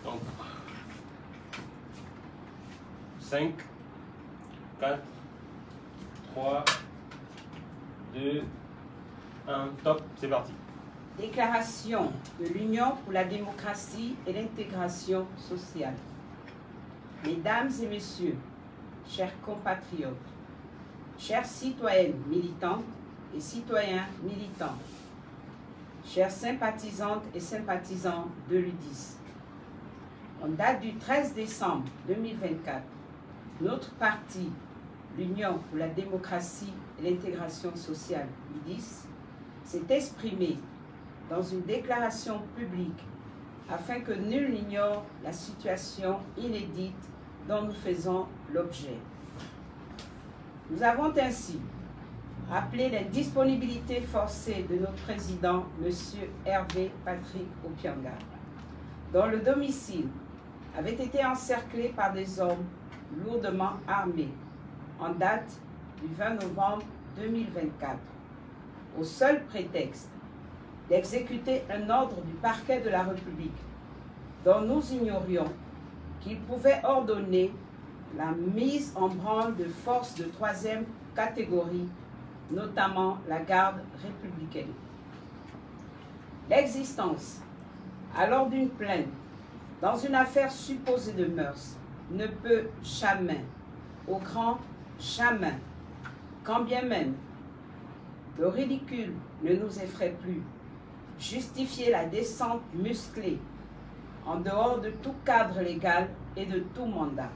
Donc, 5, 4, 3, 2, 1, top, c'est parti. Déclaration de l'Union pour la démocratie et l'intégration sociale. Mesdames et messieurs, chers compatriotes, chères citoyennes militantes et citoyens militants, chères sympathisantes et sympathisants de l'UDIS, en date du 13 décembre 2024, notre parti, l'Union pour la démocratie et l'intégration sociale, l'UDIS, s'est exprimé dans une déclaration publique afin que nul n'ignore la situation inédite dont nous faisons l'objet. Nous avons ainsi rappelé l'indisponibilité forcée de notre président, M. Hervé Patrick Opianga, dont le domicile avait été encerclé par des hommes lourdement armés en date du 20 novembre 2024, au seul prétexte d'exécuter un ordre du parquet de la République dont nous ignorions qu'il pouvait ordonner la mise en branle de forces de troisième catégorie, notamment la garde républicaine. L'existence alors d'une plainte dans une affaire supposée de mœurs ne peut jamais, au grand jamais, quand bien même le ridicule ne nous effraie plus, justifier la descente musclée en dehors de tout cadre légal et de tout mandat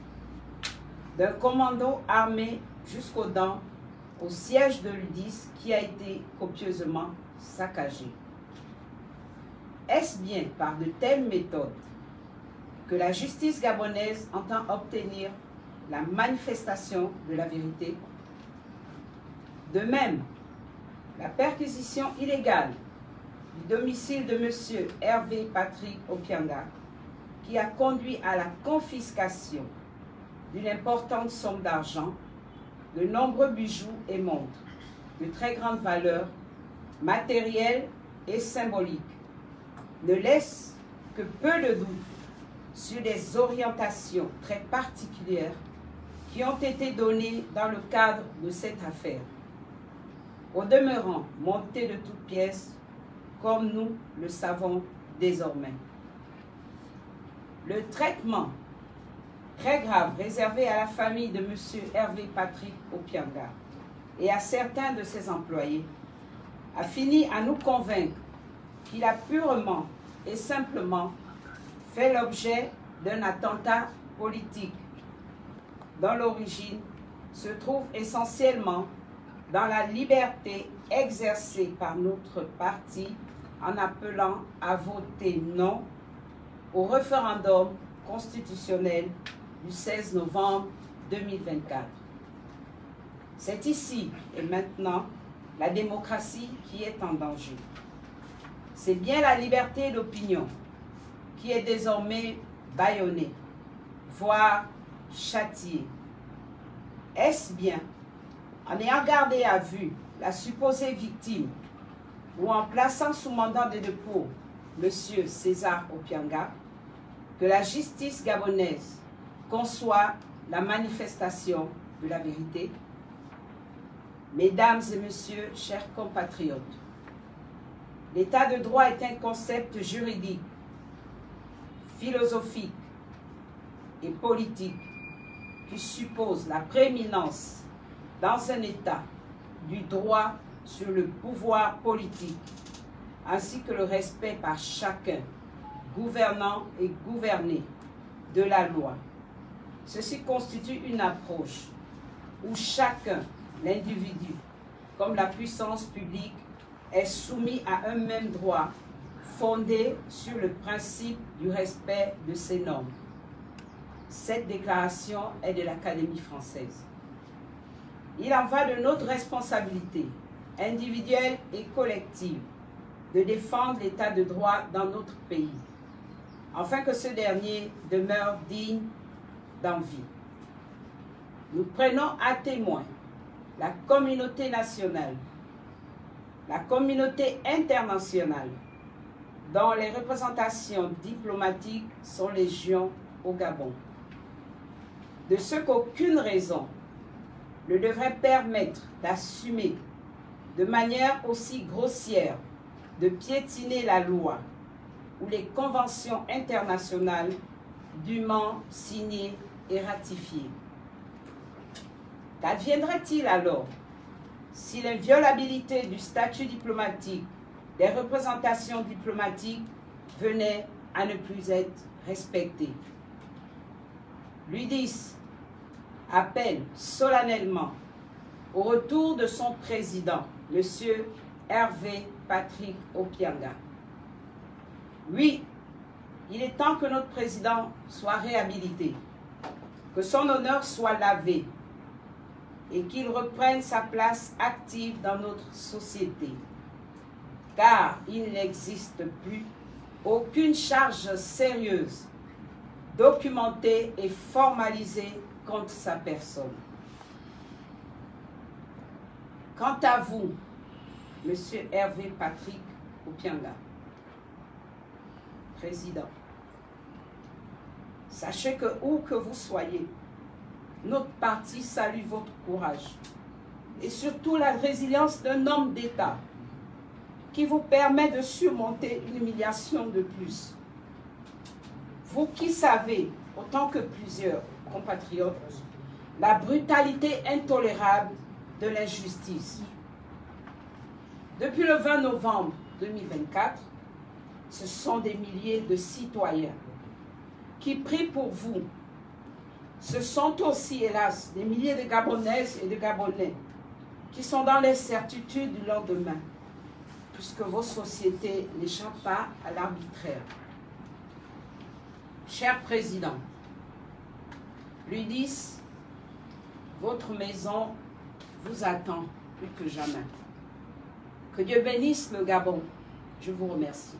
d'un commando armé jusqu'aux dents au siège de l'UDIS qui a été copieusement saccagé. Est-ce bien par de telles méthodes que la justice gabonaise entend obtenir la manifestation de la vérité? De même, la perquisition illégale du domicile de M. Hervé Patrick Opianga, qui a conduit à la confiscation d'une importante somme d'argent, de nombreux bijoux et montres de très grande valeur matérielle et symbolique, ne laisse que peu de doute sur les orientations très particulières qui ont été données dans le cadre de cette affaire. Au demeurant, montée de toutes pièces, comme nous le savons désormais. Le traitement très grave réservé à la famille de M. Hervé Patrick Opianga et à certains de ses employés a fini à nous convaincre qu'il a purement et simplement fait l'objet d'un attentat politique dont l'origine se trouve essentiellement dans la liberté exercée par notre parti en appelant à voter non au référendum constitutionnel du 16 novembre 2024. C'est ici et maintenant la démocratie qui est en danger. C'est bien la liberté d'opinion qui est désormais bâillonnée, voire châtiée. Est-ce bien en ayant gardé à vue la supposée victime ou en plaçant sous mandat de dépôt M. César Opianga que la justice gabonaise conçoit la manifestation de la vérité? Mesdames et messieurs, chers compatriotes, l'état de droit est un concept juridique, philosophique et politique qui suppose la prééminence dans un État du droit sur le pouvoir politique ainsi que le respect par chacun, gouvernant et gouverné, de la loi. Ceci constitue une approche où chacun, l'individu, comme la puissance publique, est soumis à un même droit fondé sur le principe du respect de ces normes. Cette déclaration est de l'Académie française. Il en va de notre responsabilité, individuelle et collective, de défendre l'état de droit dans notre pays, afin que ce dernier demeure digne d'envie. Nous prenons à témoin la communauté nationale, la communauté internationale, dont les représentations diplomatiques sont légion au Gabon, de ce qu'aucune raison ne devrait permettre d'assumer de manière aussi grossière de piétiner la loi ou les conventions internationales dûment signées et ratifiées. Qu'adviendrait-il alors si l'inviolabilité du statut diplomatique des représentations diplomatiques venait à ne plus être respectée? L'UDIS appelle solennellement au retour de son président, M. Hervé Patrick Opianga. Oui, il est temps que notre président soit réhabilité, que son honneur soit lavé et qu'il reprenne sa place active dans notre société, car il n'existe plus aucune charge sérieuse, documentée et formalisée contre sa personne. Quant à vous, M. Hervé Patrick Opianga, Président, sachez que où que vous soyez, notre parti salue votre courage et surtout la résilience d'un homme d'État qui vous permet de surmonter une humiliation de plus. Vous qui savez, autant que plusieurs compatriotes, la brutalité intolérable de l'injustice. Depuis le 20 novembre 2024, ce sont des milliers de citoyens qui prient pour vous. Ce sont aussi, hélas, des milliers de Gabonaises et de Gabonais qui sont dans l'incertitude du lendemain, puisque vos sociétés n'échappent pas à l'arbitraire. Cher Président, l'UDIS, votre maison vous attend plus que jamais. Que Dieu bénisse le Gabon. Je vous remercie.